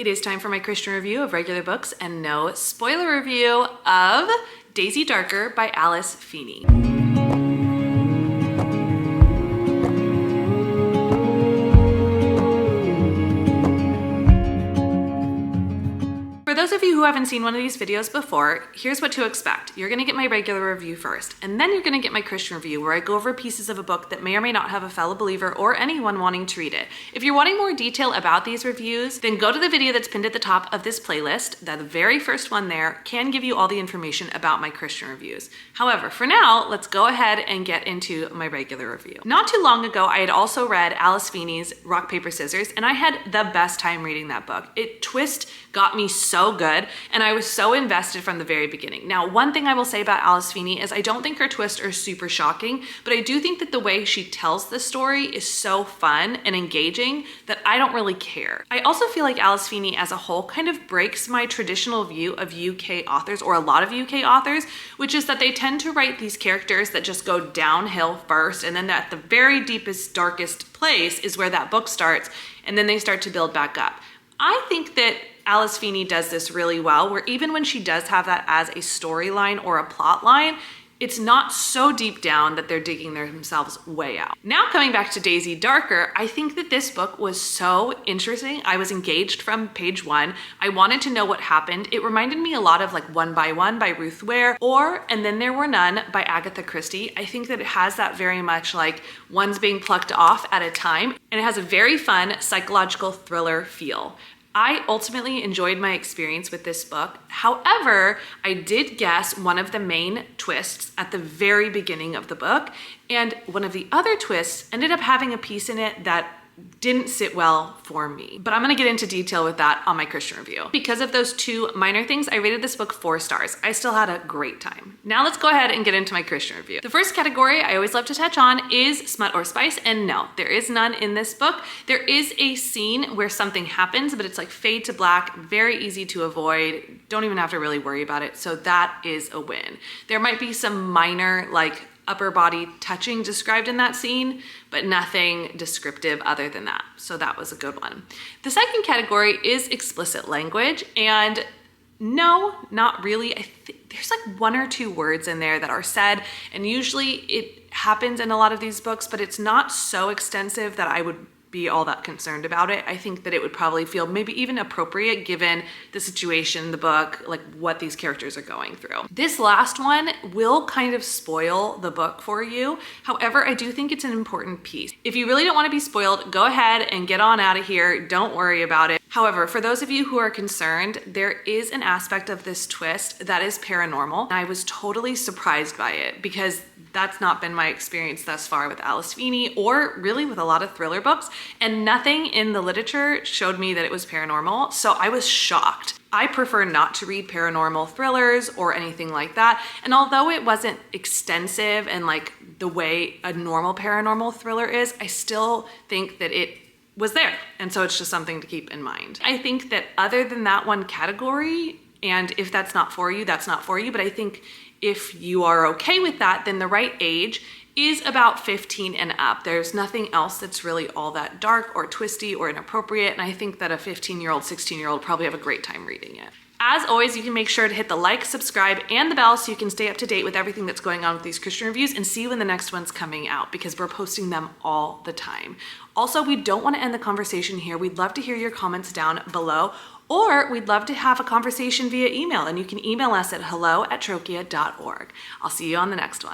It is time for my Christian review of regular books and no spoiler review of Daisy Darker by Alice Feeney. For those of you who haven't seen one of these videos before, here's what to expect. You're gonna get my regular review first, and then you're gonna get my Christian review where I go over pieces of a book that may or may not have a fellow believer or anyone wanting to read it. If you're wanting more detail about these reviews, then go to the video that's pinned at the top of this playlist. The very first one there can give you all the information about my Christian reviews. However, for now, let's go ahead and get into my regular review. Not too long ago, I had also read Alice Feeney's Rock, Paper, Scissors, and I had the best time reading that book. Twist got me so good, and I was so invested from the very beginning. Now, one thing I will say about Alice Feeney is I don't think her twists are super shocking, but I do think that the way she tells the story is so fun and engaging that I don't really care. I also feel like Alice Feeney as a whole kind of breaks my traditional view of UK authors, or a lot of UK authors, which is that they tend to write these characters that just go downhill first, and then at the very deepest, darkest place is where that book starts, and then they start to build back up. I think that Alice Feeney does this really well, where even when she does have that as a storyline or a plot line, it's not so deep down that they're digging themselves way out. Now coming back to Daisy Darker, I think that this book was so interesting. I was engaged from page one. I wanted to know what happened. It reminded me a lot of like One by One by Ruth Ware or And Then There Were None by Agatha Christie. I think that it has that very much like one's being plucked off at a time, and it has a very fun psychological thriller feel. I ultimately enjoyed my experience with this book. However, I did guess one of the main twists at the very beginning of the book, and one of the other twists ended up having a piece in it that didn't sit well for me. But I'm gonna get into detail with that on my Christian review. Because of those two minor things, I rated this book 4 stars. I still had a great time. Now let's go ahead and get into my Christian review. The first category I always love to touch on is smut or spice, and no, there is none in this book. There is a scene where something happens, but it's like fade to black, very easy to avoid, don't even have to really worry about it, so that is a win. There might be some minor like upper body touching described in that scene, but nothing descriptive other than that. So that was a good one. The second category is explicit language, and no, not really. There's like 1 or 2 words in there that are said, and usually it happens in a lot of these books, but it's not so extensive that I would be all that concerned about it. I think that it would probably feel maybe even appropriate given the situation, the book, like what these characters are going through. This last one will kind of spoil the book for you. However, I do think it's an important piece. If you really don't want to be spoiled, go ahead and get on out of here. Don't worry about it. However, for those of you who are concerned, there is an aspect of this twist that is paranormal. And I was totally surprised by it because that's not been my experience thus far with Alice Feeney or really with a lot of thriller books. And nothing in the literature showed me that it was paranormal, so I was shocked. I prefer not to read paranormal thrillers or anything like that. And although it wasn't extensive and like the way a normal paranormal thriller is, I still think that it was there. And so it's just something to keep in mind. I think that other than that one category, and if that's not for you, that's not for you. But I think if you are okay with that, then the right age is about 15 and up. There's nothing else that's really all that dark or twisty or inappropriate. And I think that a 15-year-old, 16-year-old probably have a great time reading it. As always, you can make sure to hit the like, subscribe, and the bell so you can stay up to date with everything that's going on with these Christian reviews and see when the next one's coming out, because we're posting them all the time. Also, we don't want to end the conversation here. We'd love to hear your comments down below, or we'd love to have a conversation via email, and you can email us at hello@trochia.org. I'll see you on the next one.